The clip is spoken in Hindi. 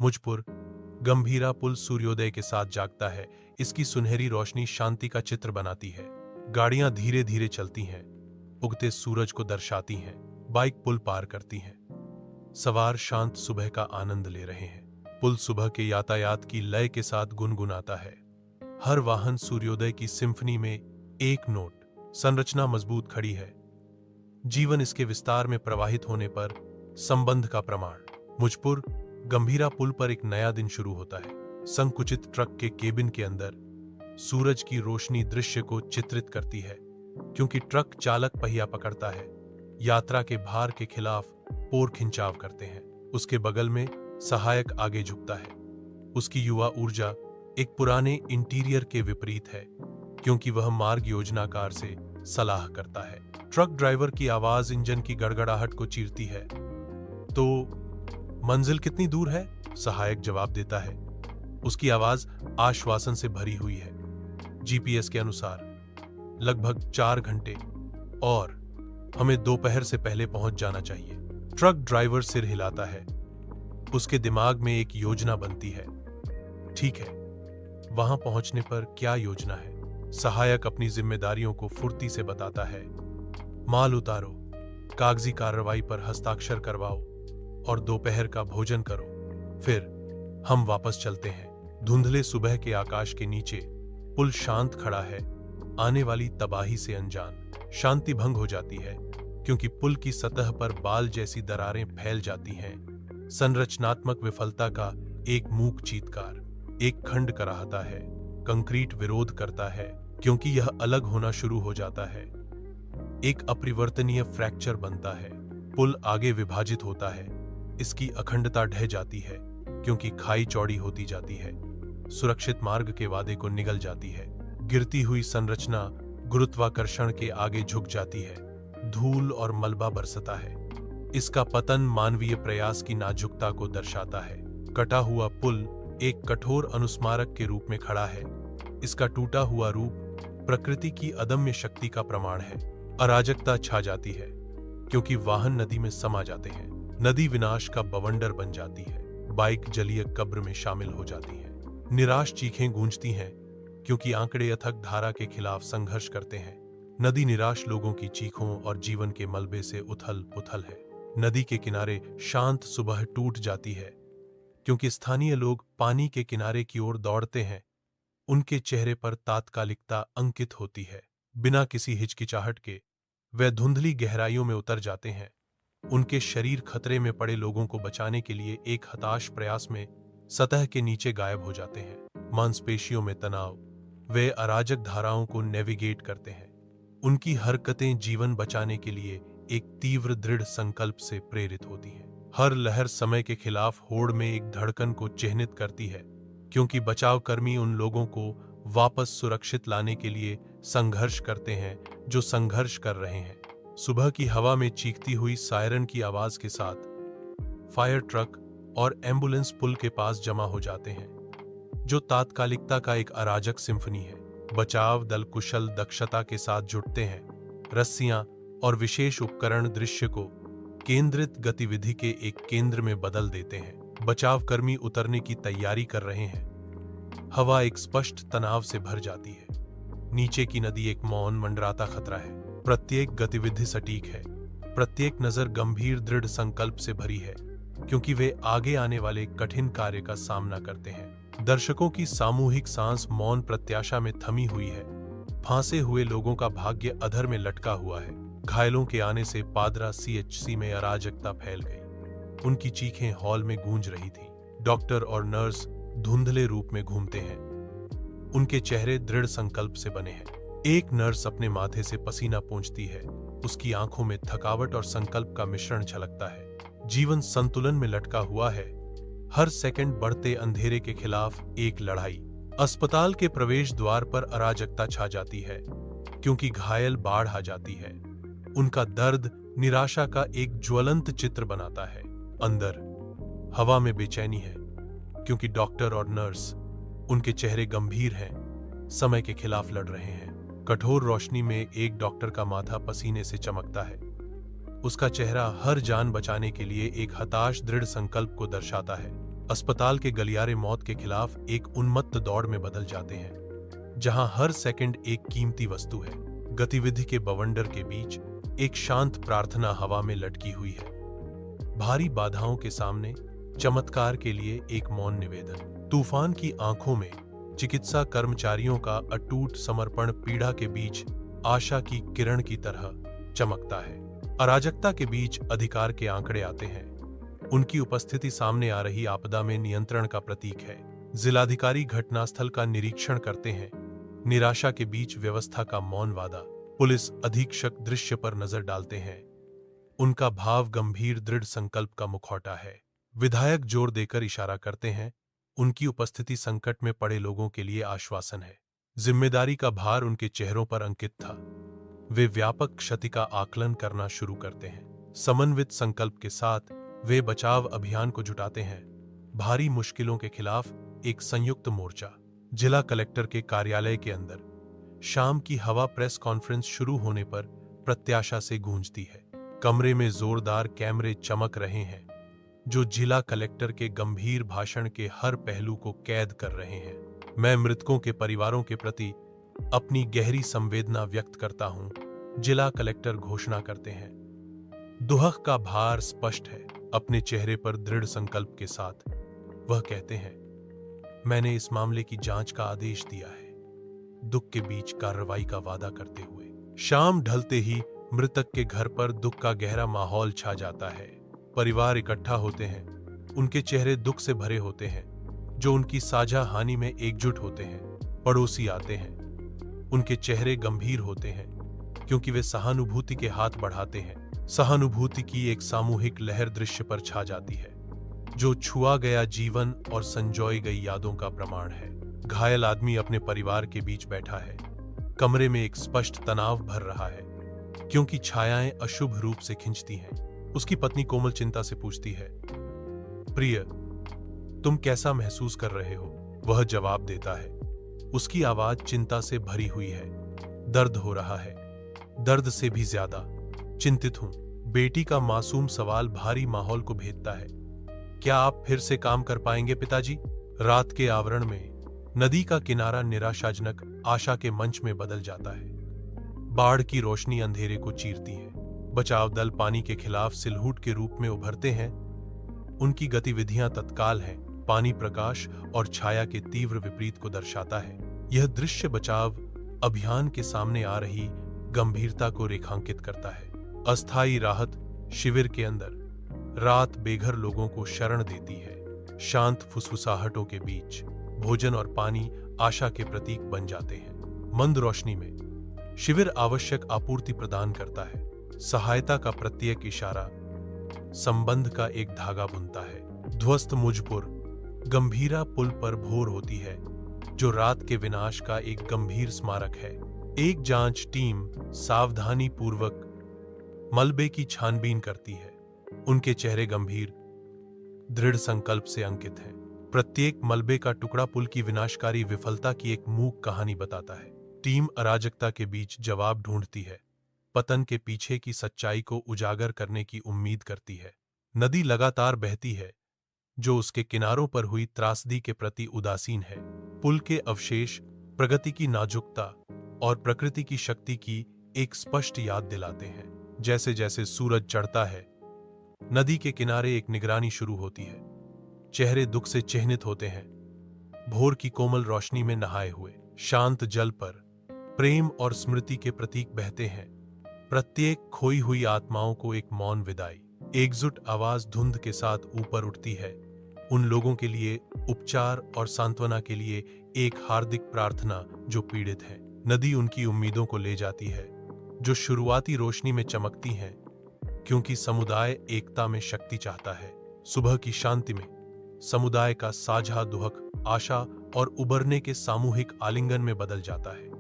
मुझपुर गंभीरा पुल सूर्योदय के साथ जागता है। इसकी सुनहरी रोशनी शांति का चित्र बनाती है। गाड़ियां धीरे धीरे चलती हैं, उगते सूरज को दर्शाती हैं। बाइक पुल पार करती हैं। सवार शांत सुबह का आनंद ले रहे हैं। पुल सुबह के यातायात की लय के साथ गुनगुनाता है। हर वाहन सूर्योदय की सिम्फनी में एक नोट। संरचना मजबूत खड़ी है। जीवन इसके विस्तार में प्रवाहित होने पर संबंध का प्रमाण। मुझपुर गंभीरा पुल पर एक नया दिन शुरू होता है। संकुचित ट्रक के केबिन के अंदर सूरज की रोशनी दृश्य को चित्रित करती है, क्योंकि ट्रक चालक पहिया पकड़ता है। यात्रा के भार के खिलाफ पोर खिंचाव करते हैं। उसके बगल में सहायक आगे झुकता है। उसकी युवा ऊर्जा एक पुराने इंटीरियर के विपरीत है, क्योंकि वह मार्ग योजनाकार से सलाह करता है। ट्रक ड्राइवर की आवाज इंजन की गड़गड़ाहट को चीरती है। तो मंजिल कितनी दूर है? सहायक जवाब देता है। उसकी आवाज आश्वासन से भरी हुई है। जीपीएस के अनुसार लगभग 4 घंटे, और हमें दोपहर से पहले पहुंच जाना चाहिए। ट्रक ड्राइवर सिर हिलाता है। उसके दिमाग में एक योजना बनती है। ठीक है, वहां पहुंचने पर क्या योजना है? सहायक अपनी जिम्मेदारियों को फुर्ती से बताता है। माल उतारो, कागजी कार्रवाई पर हस्ताक्षर करवाओ और दोपहर का भोजन करो। फिर हम वापस चलते हैं। धुंधले सुबह के आकाश के नीचे पुल शांत खड़ा है, आने वाली तबाही से अनजान। शांति भंग हो जाती है, क्योंकि पुल की सतह पर बाल जैसी दरारें फैल जाती हैं। संरचनात्मक विफलता का एक मूक चीत्कार। एक खंड कराहता है। कंक्रीट विरोध करता है, क्योंकि यह अलग होना शुरू हो जाता है। एक अपरिवर्तनीय फ्रैक्चर बनता है। पुल आगे विभाजित होता है। इसकी अखंडता ढह जाती है, क्योंकि खाई चौड़ी होती जाती है। सुरक्षित मार्ग के वादे को निगल जाती है। गिरती हुई संरचना गुरुत्वाकर्षण के आगे झुक जाती है। धूल और मलबा बरसता है। इसका पतन मानवीय प्रयास की नाजुकता को दर्शाता है। कटा हुआ पुल एक कठोर अनुस्मारक के रूप में खड़ा है। इसका टूटा हुआ रूप प्रकृति की अदम्य शक्ति का प्रमाण है। अराजकता छा जाती है, क्योंकि वाहन नदी में समा जाते हैं। नदी विनाश का बवंडर बन जाती है। बाइक जलीय कब्र में शामिल हो जाती है। निराश चीखें गूंजती हैं, क्योंकि आंकड़े अथक धारा के खिलाफ संघर्ष करते हैं। नदी निराश लोगों की चीखों और जीवन के मलबे से उथल पुथल है। नदी के किनारे शांत सुबह टूट जाती है, क्योंकि स्थानीय लोग पानी के किनारे की ओर दौड़ते हैं। उनके चेहरे पर तात्कालिकता अंकित होती है। बिना किसी हिचकिचाहट के वे धुंधली गहराइयों में उतर जाते हैं। उनके शरीर खतरे में पड़े लोगों को बचाने के लिए एक हताश प्रयास में सतह के नीचे गायब हो जाते हैं। मांसपेशियों में तनाव, वे अराजक धाराओं को नेविगेट करते हैं। उनकी हरकतें जीवन बचाने के लिए एक तीव्र दृढ़ संकल्प से प्रेरित होती हैं। हर लहर समय के खिलाफ होड़ में एक धड़कन को चिह्नित करती है, क्योंकि बचाव कर्मी उन लोगों को वापस सुरक्षित लाने के लिए संघर्ष करते हैं जो संघर्ष कर रहे हैं। सुबह की हवा में चीखती हुई सायरन की आवाज के साथ फायर ट्रक और एम्बुलेंस पुल के पास जमा हो जाते हैं, जो तात्कालिकता का एक अराजक सिम्फनी है। बचाव दल कुशल दक्षता के साथ जुटते हैं। रस्सियां और विशेष उपकरण दृश्य को केंद्रित गतिविधि के एक केंद्र में बदल देते हैं। बचाव कर्मी उतरने की तैयारी कर रहे हैं। हवा एक स्पष्ट तनाव से भर जाती है। नीचे की नदी एक मौन मंडराता खतरा है। प्रत्येक गतिविधि सटीक है। प्रत्येक नजर गंभीर दृढ़ संकल्प से भरी है, क्योंकि वे आगे आने वाले कठिन कार्य का सामना करते हैं। दर्शकों की सामूहिक सांस मौन प्रत्याशा में थमी हुई है। फांसे हुए लोगों का भाग्य अधर में लटका हुआ है। घायलों के आने से पादरा सीएचसी में अराजकता फैल गई। उनकी चीखें हॉल में गूंज रही थी। डॉक्टर और नर्स धुंधले रूप में घूमते हैं। उनके चेहरे दृढ़ संकल्प से बने हैं। एक नर्स अपने माथे से पसीना पोंछती है। उसकी आंखों में थकावट और संकल्प का मिश्रण झलकता है। जीवन संतुलन में लटका हुआ है। हर सेकंड बढ़ते अंधेरे के खिलाफ एक लड़ाई। अस्पताल के प्रवेश द्वार पर अराजकता छा जाती है, क्योंकि घायल बाढ़ आ जाती है। उनका दर्द निराशा का एक ज्वलंत चित्र बनाता है। अंदर हवा में बेचैनी है, क्योंकि डॉक्टर और नर्स, उनके चेहरे गंभीर हैं, समय के खिलाफ लड़ रहे हैं। कठोर रोशनी में एक डॉक्टर का माथा पसीने से चमकता है। उसका चेहरा हर जान बचाने के लिए एक हताश दृढ़ संकल्प को दर्शाता है। अस्पताल के गलियारे मौत के खिलाफ एक उन्मत्त दौड़ में बदल जाते हैं, जहां हर सेकंड एक कीमती वस्तु है। गतिविधि के बवंडर के बीच एक शांत प्रार्थना हवा में लटकी हुई है। भारी बाधाओं के सामने चमत्कार के लिए एक मौन निवेदन। तूफान की आंखों में चिकित्सा कर्मचारियों का अटूट समर्पण पीड़ा के बीच आशा की किरण की तरह चमकता है। अराजकता के बीच अधिकार के आंकड़े आते हैं। उनकी उपस्थिति सामने आ रही आपदा में नियंत्रण का प्रतीक है। जिलाधिकारी घटनास्थल का निरीक्षण करते हैं। निराशा के बीच व्यवस्था का मौन वादा। पुलिस अधीक्षक दृश्य पर नजर डालते हैं। उनका भाव गंभीर दृढ़ संकल्प का मुखौटा है। विधायक जोर देकर इशारा करते हैं। उनकी उपस्थिति संकट में पड़े लोगों के लिए आश्वासन है। जिम्मेदारी का भार उनके चेहरों पर अंकित था। वे व्यापक क्षति का आकलन करना शुरू करते हैं। समन्वित संकल्प के साथ वे बचाव अभियान को जुटाते हैं। भारी मुश्किलों के खिलाफ एक संयुक्त मोर्चा। जिला कलेक्टर के कार्यालय के अंदर शाम की हवा प्रेस कॉन्फ्रेंस शुरू होने पर प्रत्याशा से गूंजती है। कमरे में जोरदार कैमरे चमक रहे हैं, जो जिला कलेक्टर के गंभीर भाषण के हर पहलू को कैद कर रहे हैं। मैं मृतकों के परिवारों के प्रति अपनी गहरी संवेदना व्यक्त करता हूं, जिला कलेक्टर घोषणा करते हैं। दुहक का भार स्पष्ट है। अपने चेहरे पर दृढ़ संकल्प के साथ वह कहते हैं, मैंने इस मामले की जांच का आदेश दिया है, दुख के बीच कार्रवाई का वादा करते हुए। शाम ढलते ही मृतक के घर पर दुख का गहरा माहौल छा जाता है। परिवार इकट्ठा होते हैं। उनके चेहरे दुख से भरे होते हैं, जो उनकी साझा हानि में एकजुट होते हैं। पड़ोसी आते हैं। उनके चेहरे गंभीर होते हैं, क्योंकि वे सहानुभूति के हाथ बढ़ाते हैं। सहानुभूति की एक सामूहिक लहर दृश्य पर छा जाती है, जो छुआ गया जीवन और संजोई गई यादों का प्रमाण है। घायल आदमी अपने परिवार के बीच बैठा है। कमरे में एक स्पष्ट तनाव भर रहा है, क्योंकि छायाएं अशुभ रूप से खिंचती हैं। उसकी पत्नी कोमल चिंता से पूछती है, प्रिय, तुम कैसा महसूस कर रहे हो? वह जवाब देता है। उसकी आवाज चिंता से भरी हुई है। दर्द हो रहा है, दर्द से भी ज्यादा चिंतित हूं। बेटी का मासूम सवाल भारी माहौल को भेदता है। क्या आप फिर से काम कर पाएंगे पिताजी? रात के आवरण में नदी का किनारा निराशाजनक आशा के मंच में बदल जाता है। बाढ़ की रोशनी अंधेरे को चीरती है। बचाव दल पानी के खिलाफ सिलहूट के रूप में उभरते हैं। उनकी गतिविधियां तत्काल हैं। पानी प्रकाश और छाया के तीव्र विपरीत को दर्शाता है। यह दृश्य बचाव अभियान के सामने आ रही गंभीरता को रेखांकित करता है। अस्थायी राहत शिविर के अंदर रात बेघर लोगों को शरण देती है। शांत फुसफुसाहटों के बीच भोजन और पानी आशा के प्रतीक बन जाते हैं। मंद रोशनी में शिविर आवश्यक आपूर्ति प्रदान करता है। सहायता का प्रत्येक इशारा संबंध का एक धागा बुनता है। ध्वस्त मुजपुर गंभीरा पुल पर भोर होती है, जो रात के विनाश का एक गंभीर स्मारक है। एक जांच टीम सावधानी पूर्वक मलबे की छानबीन करती है। उनके चेहरे गंभीर दृढ़ संकल्प से अंकित हैं। प्रत्येक मलबे का टुकड़ा पुल की विनाशकारी विफलता की एक मूक कहानी बताता है। टीम अराजकता के बीच जवाब ढूंढती है। पतन के पीछे की सच्चाई को उजागर करने की उम्मीद करती है। नदी लगातार बहती है, जो उसके किनारों पर हुई त्रासदी के प्रति उदासीन है। पुल के अवशेष प्रगति की नाजुकता और प्रकृति की शक्ति की एक स्पष्ट याद दिलाते हैं। जैसे जैसे सूरज चढ़ता है, नदी के किनारे एक निगरानी शुरू होती है। चेहरे दुख से चिह्नित होते हैं। भोर की कोमल रोशनी में नहाए हुए शांत जल पर प्रेम और स्मृति के प्रतीक बहते हैं। प्रत्येक खोई हुई आत्माओं को एक मौन विदाई। एकजुट आवाज धुंध के साथ ऊपर उठती है। उन लोगों के लिए उपचार और सांत्वना के लिए एक हार्दिक प्रार्थना जो पीड़ित हैं। नदी उनकी उम्मीदों को ले जाती है, जो शुरुआती रोशनी में चमकती हैं, क्योंकि समुदाय एकता में शक्ति चाहता है। सुबह की शांति में समुदाय का साझा दुहक आशा और उबरने के सामूहिक आलिंगन में बदल जाता है।